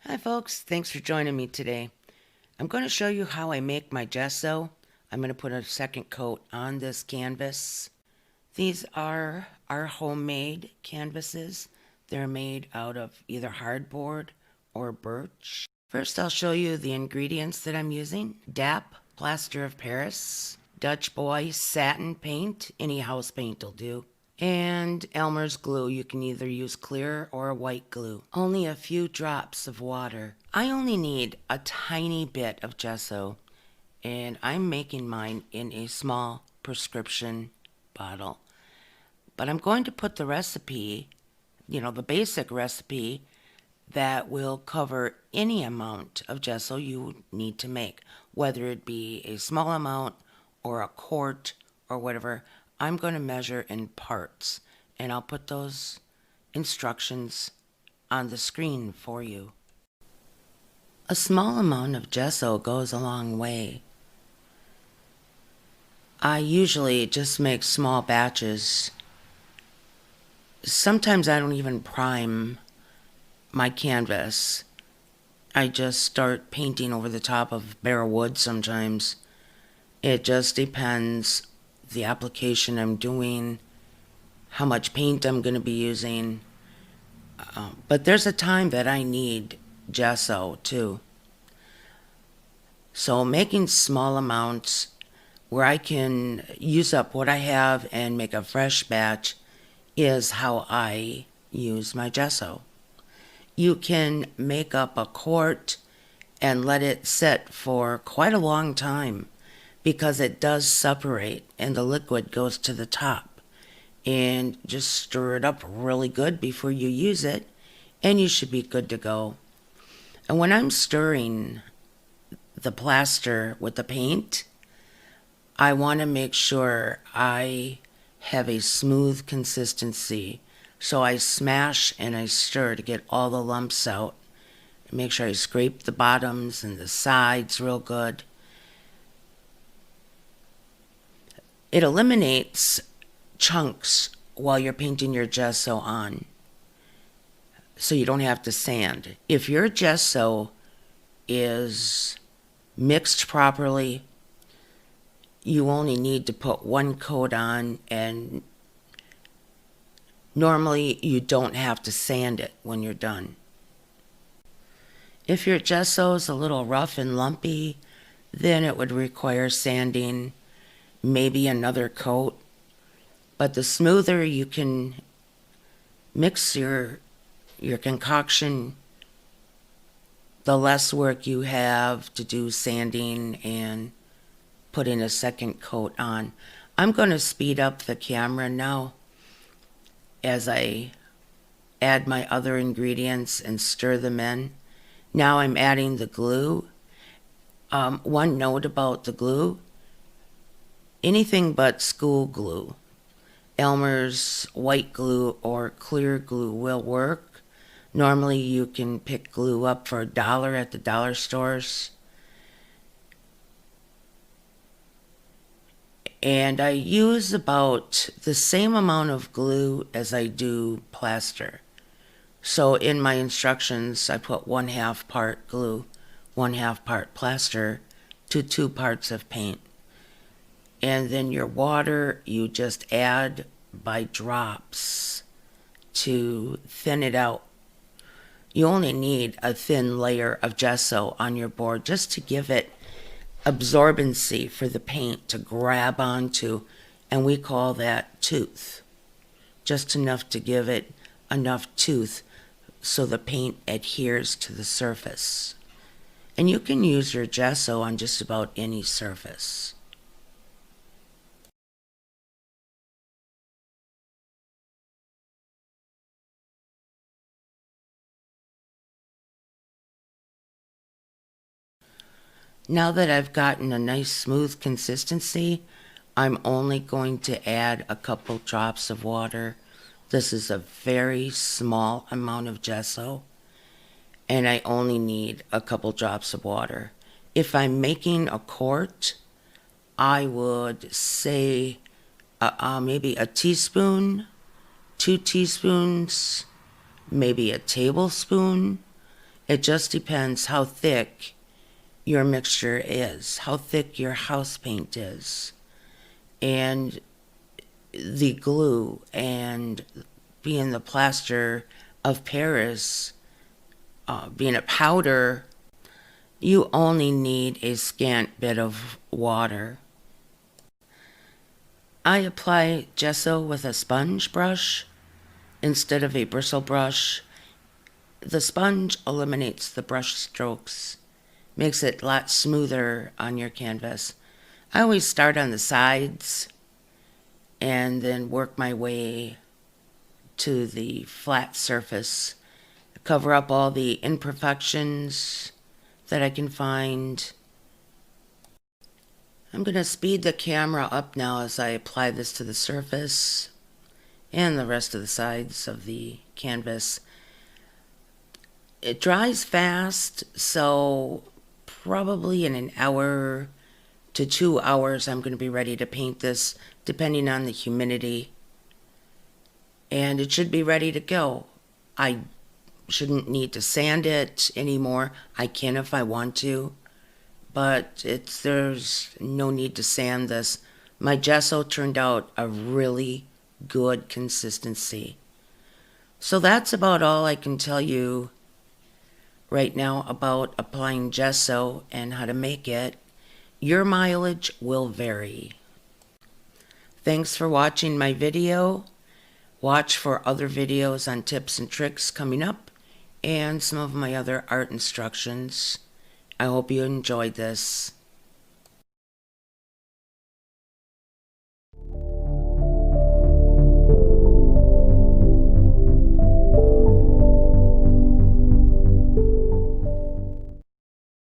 Hi folks, thanks for joining me today. I'm going to show you how I make my gesso. I'm going to put a second coat on this canvas. These are our homemade canvases. They're made out of either hardboard or birch. First I'll show you the ingredients that I'm using. DAP, plaster of Paris, Dutch Boy satin paint, any house paint will do, and Elmer's glue. You can either use clear or white glue. Only a few drops of water. I only need a tiny bit of gesso, and I'm making mine in a small prescription bottle. But I'm going to put the recipe, the basic recipe that will cover any amount of gesso you need to make, whether it be a small amount or a quart or whatever. I'm going to measure in parts, and I'll put those instructions on the screen for you. A small amount of gesso goes a long way. I usually just make small batches. Sometimes I don't even prime my canvas. I just start painting over the top of bare wood sometimes. It just depends the application I'm doing, how much paint I'm going to be using. But there's a time that I need gesso too. So making small amounts where I can use up what I have and make a fresh batch is how I use my gesso. You can make up a quart and let it sit for quite a long time because it does separate and the liquid goes to the top. And just stir it up really good before you use it, and you should be good to go. And when I'm stirring the plaster with the paint, I want to make sure I have a smooth consistency. So I smash and I stir to get all the lumps out. Make sure I scrape the bottoms and the sides real good. It eliminates chunks while you're painting your gesso on, so you don't have to sand. If your gesso is mixed properly, you only need to put one coat on, and normally you don't have to sand it when you're done. If your gesso is a little rough and lumpy, then it would require sanding, maybe another coat. But the smoother you can mix your concoction, the less work you have to do sanding and putting a second coat on. I'm going to speed up the camera now as I add my other ingredients and stir them in. Now I'm adding the glue. One note about the glue: anything but school glue. Elmer's white glue or clear glue will work. Normally you can pick glue up for $1 at the dollar stores. And I use about the same amount of glue as I do plaster. So in my instructions, I put 1/2 part glue, 1/2 part plaster to 2 parts of paint. And then your water, you just add by drops to thin it out. You only need a thin layer of gesso on your board just to give it absorbency for the paint to grab onto, and we call that tooth. Just enough to give it enough tooth so the paint adheres to the surface. And you can use your gesso on just about any surface. Now that I've gotten a nice smooth consistency, I'm only going to add a couple drops of water. This is a very small amount of gesso, and I only need a couple drops of water. If I'm making a quart, I would say maybe a teaspoon, 2 teaspoons, maybe a tablespoon. It just depends how thick your mixture is, how thick your house paint is, and the glue, and being the plaster of Paris, being a powder, you only need a scant bit of water. I apply gesso with a sponge brush instead of a bristle brush. The sponge eliminates the brush strokes, makes it a lot smoother on your canvas. I always start on the sides and then work my way to the flat surface, cover up all the imperfections that I can find. I'm going to speed the camera up now as I apply this to the surface and the rest of the sides of the canvas. It dries fast, so probably in an hour to 2 hours I'm going to be ready to paint this, depending on the humidity. And it should be ready to go. I shouldn't need to sand it anymore. I can if I want to, but there's no need to sand this. My gesso turned out a really good consistency. So that's about all I can tell you right now about applying gesso and how to make it. Your mileage will vary. Thanks for watching my video. Watch for other videos on tips and tricks coming up and some of my other art instructions. I hope you enjoyed this.